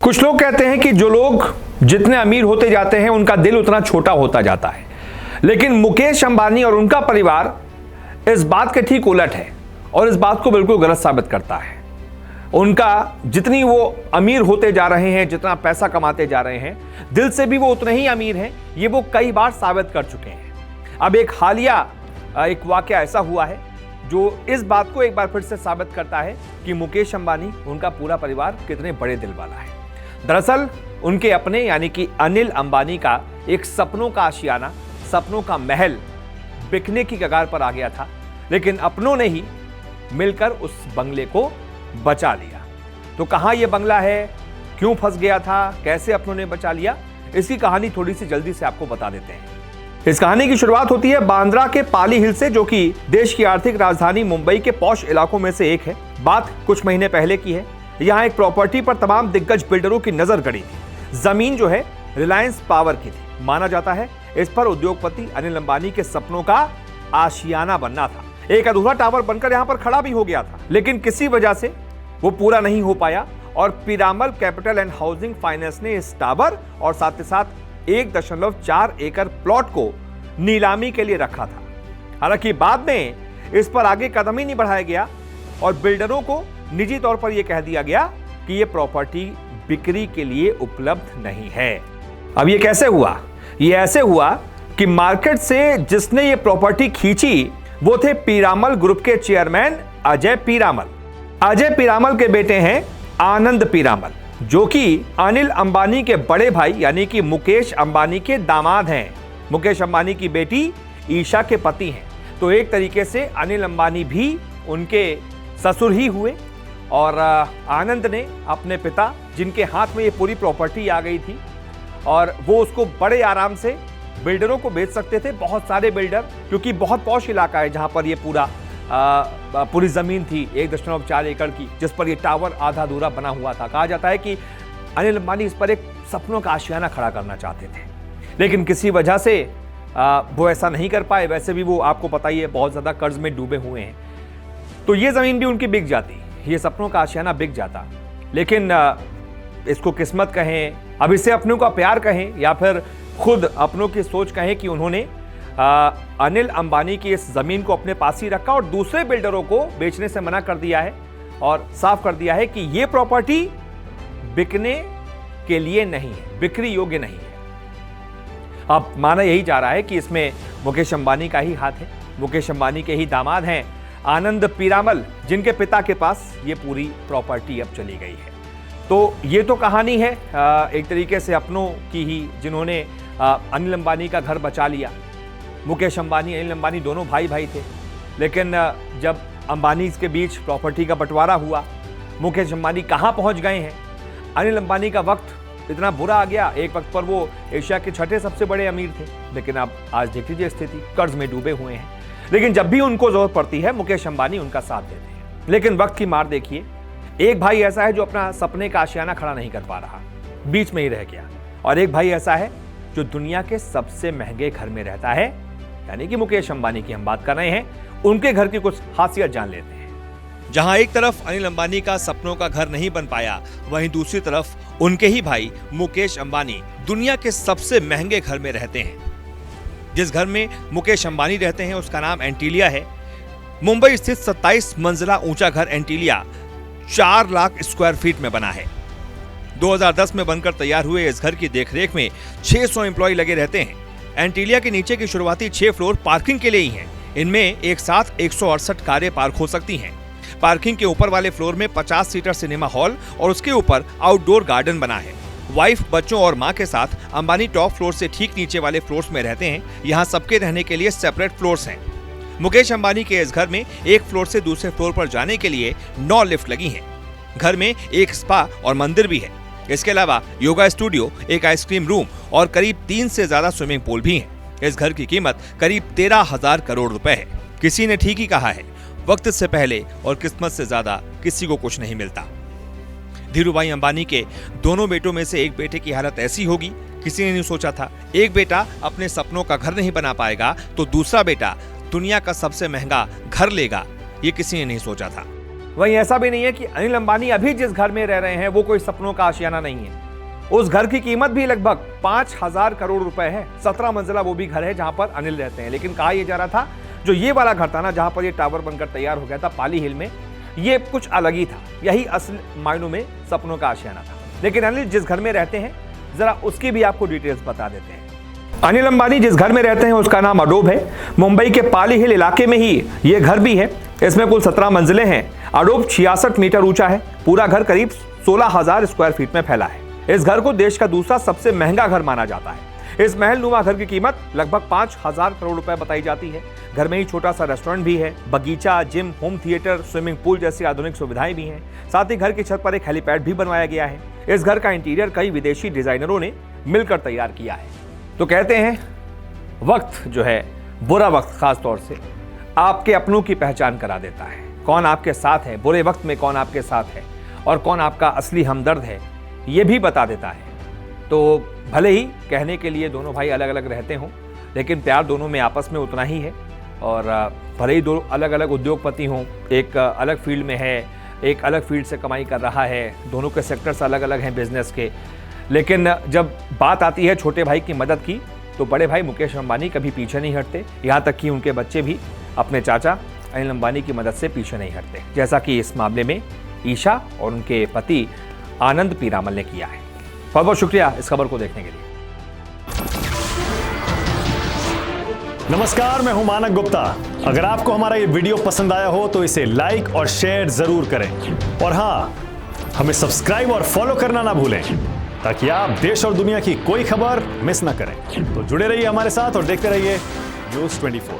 कुछ लोग कहते हैं कि जो लोग जितने अमीर होते जाते हैं उनका दिल उतना छोटा होता जाता है, लेकिन मुकेश अंबानी और उनका परिवार इस बात के ठीक उलट है और इस बात को बिल्कुल गलत साबित करता है। उनका जितनी वो अमीर होते जा रहे हैं, जितना पैसा कमाते जा रहे हैं, दिल से भी वो उतने ही अमीर हैं। ये वो कई बार साबित कर चुके हैं। अब एक हालिया एक वाकया ऐसा हुआ है जो इस बात को एक बार फिर से साबित करता है कि मुकेश अंबानी, उनका पूरा परिवार कितने बड़े दिल वाला है। दरअसल उनके अपने यानी कि अनिल अंबानी का एक सपनों का आशियाना, सपनों का महल बिकने की कगार पर आ गया था, लेकिन अपनों ने ही मिलकर उस बंगले को बचा लिया। तो कहां यह बंगला है, क्यों फंस गया था, कैसे अपनों ने बचा लिया, इसकी कहानी थोड़ी सी जल्दी से आपको बता देते हैं। इस कहानी की शुरुआत होती है बांद्रा के पाली हिल से, जो कि देश की आर्थिक राजधानी मुंबई के पॉश इलाकों में से एक है। बात कुछ महीने पहले की है। यहाँ एक प्रॉपर्टी पर तमाम दिग्गज बिल्डरों की नजर गड़ी थी। जमीन जो है रिलायंस पावर की थी। माना जाता है इस पर उद्योगपति अनिल अंबानी के सपनों का आशियाना बनना था। एक अधूरा टावर बनकर यहाँ पर खड़ा भी हो गया था, लेकिन किसी वजह से वो पूरा नहीं हो पाया और Piramal capital and housing finance ने इस टावर और साथ ही साथ 1.4 एकड़ प्लॉट को नीलामी के लिए रखा था। हालांकि बाद में इस पर आगे कदम ही नहीं बढ़ाया गया और बिल्डरों को निजी तौर पर यह कह दिया गया कि यह प्रॉपर्टी बिक्री के लिए उपलब्ध नहीं है। अब यह कैसे हुआ? यह ऐसे हुआ कि मार्केट से जिसने यह प्रॉपर्टी खींची वो थे पीरामल ग्रुप के चेयरमैन अजय पीरामल। अजय पीरामल के बेटे हैं आनंद पीरामल, जो कि अनिल अंबानी के बड़े भाई यानी कि मुकेश अंबानी के दामाद हैं। मुकेश अंबानी की बेटी ईशा के पति हैं। तो एक तरीके से अनिल अंबानी भी उनके ससुर ही हुए और आनंद ने अपने पिता, जिनके हाथ में ये पूरी प्रॉपर्टी आ गई थी और वो उसको बड़े आराम से बिल्डरों को बेच सकते थे, बहुत सारे बिल्डर, क्योंकि बहुत पॉश इलाका है जहां पर ये पूरी जमीन थी 1.4 एकड़ की, जिस पर ये टावर आधा अधूरा बना हुआ था। कहा जाता है कि अनिल अंबानी इस पर एक सपनों का आशियाना खड़ा करना चाहते थे, लेकिन किसी वजह से वो ऐसा नहीं कर पाए। वैसे भी वो आपको पता ही है बहुत ज्यादा कर्ज में डूबे हुए हैं, तो ये जमीन भी उनकी बिक जाती, ये सपनों का आशियाना बिक जाता। लेकिन इसको किस्मत कहें, अब इसे अपनों का प्यार कहें, या फिर खुद अपनों की सोच कहें कि उन्होंने अनिल अंबानी की इस जमीन को अपने पास ही रखा और दूसरे बिल्डरों को बेचने से मना कर दिया है और साफ कर दिया है कि यह प्रॉपर्टी बिकने के लिए नहीं है, बिक्री योग्य नहीं है। अब माना यही जा रहा है कि इसमें मुकेश अंबानी का ही हाथ है। मुकेश अंबानी के ही दामाद हैं आनंद पीरामल, जिनके पिता के पास ये पूरी प्रॉपर्टी अब चली गई है। तो ये तो कहानी है एक तरीके से अपनों की ही, जिन्होंने अनिल अंबानी का घर बचा लिया। मुकेश अंबानी, अनिल अंबानी दोनों भाई भाई थे, लेकिन जब अंबानी के बीच प्रॉपर्टी का बंटवारा हुआ, मुकेश अंबानी कहाँ पहुँच गए हैं। अनिल अंबानी का वक्त इतना बुरा आ गया, एक वक्त पर वो एशिया के 6ठे सबसे बड़े अमीर थे, लेकिन अब आज देख लीजिए स्थिति, कर्ज में डूबे हुए हैं। लेकिन जब भी उनको जरूरत पड़ती है मुकेश अंबानी उनका साथ देते हैं। लेकिन वक्त की मार देखिए, एक भाई ऐसा है जो अपना सपने का आशियाना खड़ा नहीं कर पा रहा, बीच में ही रह गया, और एक भाई ऐसा है जो दुनिया के सबसे महंगे घर में रहता है, यानी कि मुकेश अंबानी की हम बात कर रहे हैं। उनके घर की कुछ खासियत जान लेते हैं। जहां एक तरफ अनिल अंबानी का सपनों का घर नहीं बन पाया, वहीं दूसरी तरफ उनके ही भाई मुकेश अंबानी दुनिया के सबसे महंगे घर में रहते हैं। जिस घर में मुकेश अंबानी रहते हैं उसका नाम एंटीलिया है। मुंबई स्थित 27 मंजिला ऊंचा घर एंटीलिया 4 लाख स्क्वायर फीट में बना है। 2010 में बनकर तैयार हुए इस घर की देखरेख में 600 एम्प्लॉय लगे रहते हैं। एंटीलिया के नीचे की शुरुआती 6 फ्लोर पार्किंग के लिए ही हैं। इनमें एक साथ 168 कारें पार्क हो सकती हैं। पार्किंग के ऊपर वाले फ्लोर में 50 सीटर सिनेमा हॉल और उसके ऊपर आउटडोर गार्डन बना है। वाइफ, बच्चों और मां के साथ अंबानी टॉप फ्लोर से ठीक नीचे वाले फ्लोर्स में रहते हैं। यहाँ सबके रहने के लिए सेपरेट फ्लोर्स हैं। मुकेश अंबानी के इस घर में एक फ्लोर से दूसरे फ्लोर पर जाने के लिए 9 लिफ्ट लगी हैं। घर में एक स्पा और मंदिर भी है। इसके अलावा योगा स्टूडियो, एक आइसक्रीम रूम और करीब 3 से ज्यादा स्विमिंग पूल भी हैं। इस घर की कीमत करीब 13,000 करोड़ रुपए है। किसी ने ठीक ही कहा है, वक्त से पहले और किस्मत से ज्यादा किसी को कुछ नहीं मिलता। धीरूभाई अंबानी के दोनों बेटों में से एक बेटे की हालत ऐसी होगी, किसी ने नहीं सोचा था। एक बेटा अपने सपनों का घर नहीं बना पाएगा तो दूसरा बेटा दुनिया का सबसे महंगा घर लेगा, ये किसी ने नहीं सोचा था। वहीं ऐसा भी नहीं है कि अनिल अंबानी अभी जिस घर में रह रहे हैं वो कोई सपनों का आशियाना नहीं है। उस घर की कीमत भी लगभग 5,000 करोड़ रुपए है। 17 मंजिला वो भी घर है जहां पर अनिल रहते हैं। लेकिन कहा यह जा रहा था जो ये वाला घर था ना, जहां पर ये टावर बनकर तैयार हो गया था पाली हिल में, ये कुछ अलग ही था। यही असल मायनों में सपनों का आशियाना था। लेकिन अनिल जिस घर में रहते हैं जरा उसकी भी आपको डिटेल्स बता देते हैं। अनिल अंबानी जिस घर में रहते हैं उसका नाम अडोब है। मुंबई के पाली हिल इलाके में ही ये घर भी है। इसमें कुल 17 मंजिलें हैं। अडोब 66 मीटर ऊंचा है। पूरा घर करीब 16,000 स्क्वायर फीट में फैला है। इस घर को देश का दूसरा सबसे महंगा घर माना जाता है। इस महल नुमा घर की कीमत लगभग 5,000 करोड़ रुपए बताई जाती है। घर में ही छोटा सा रेस्टोरेंट भी है, बगीचा, gym, home theatre, swimming pool जैसी आधुनिक सुविधाएं भी हैं। साथ ही घर की छत पर एक हेलीपैड भी बनवाया गया है। इस घर का इंटीरियर कई विदेशी डिजाइनरों ने मिलकर तैयार किया है। तो कहते हैं वक्त जो है, बुरा वक्त खास तौर से आपके अपनों की पहचान करा देता है। कौन आपके साथ है बुरे वक्त में, कौन आपके साथ है और कौन आपका असली हमदर्द है, ये भी बता देता है। तो भले ही कहने के लिए दोनों भाई अलग अलग रहते हों, लेकिन प्यार दोनों में आपस में उतना ही है। और भले ही दो अलग अलग उद्योगपति हों, एक अलग फील्ड में है, एक अलग फील्ड से कमाई कर रहा है, दोनों के सेक्टर्स अलग अलग हैं बिजनेस के, लेकिन जब बात आती है छोटे भाई की मदद की तो बड़े भाई मुकेश अंबानी कभी पीछे नहीं हटते। यहाँ तक कि उनके बच्चे भी अपने चाचा अनिल अंबानी की मदद से पीछे नहीं हटते, जैसा कि इस मामले में ईशा और उनके पति आनंद पीरामल ने किया है। बहुत बहुत शुक्रिया इस खबर को देखने के लिए। नमस्कार, मैं हूं मानक गुप्ता। अगर आपको हमारा ये वीडियो पसंद आया हो तो इसे लाइक और शेयर जरूर करें। और हाँ, हमें सब्सक्राइब और फॉलो करना ना भूलें ताकि आप देश और दुनिया की कोई खबर मिस ना करें। तो जुड़े रहिए हमारे साथ और देखते रहिए News 24।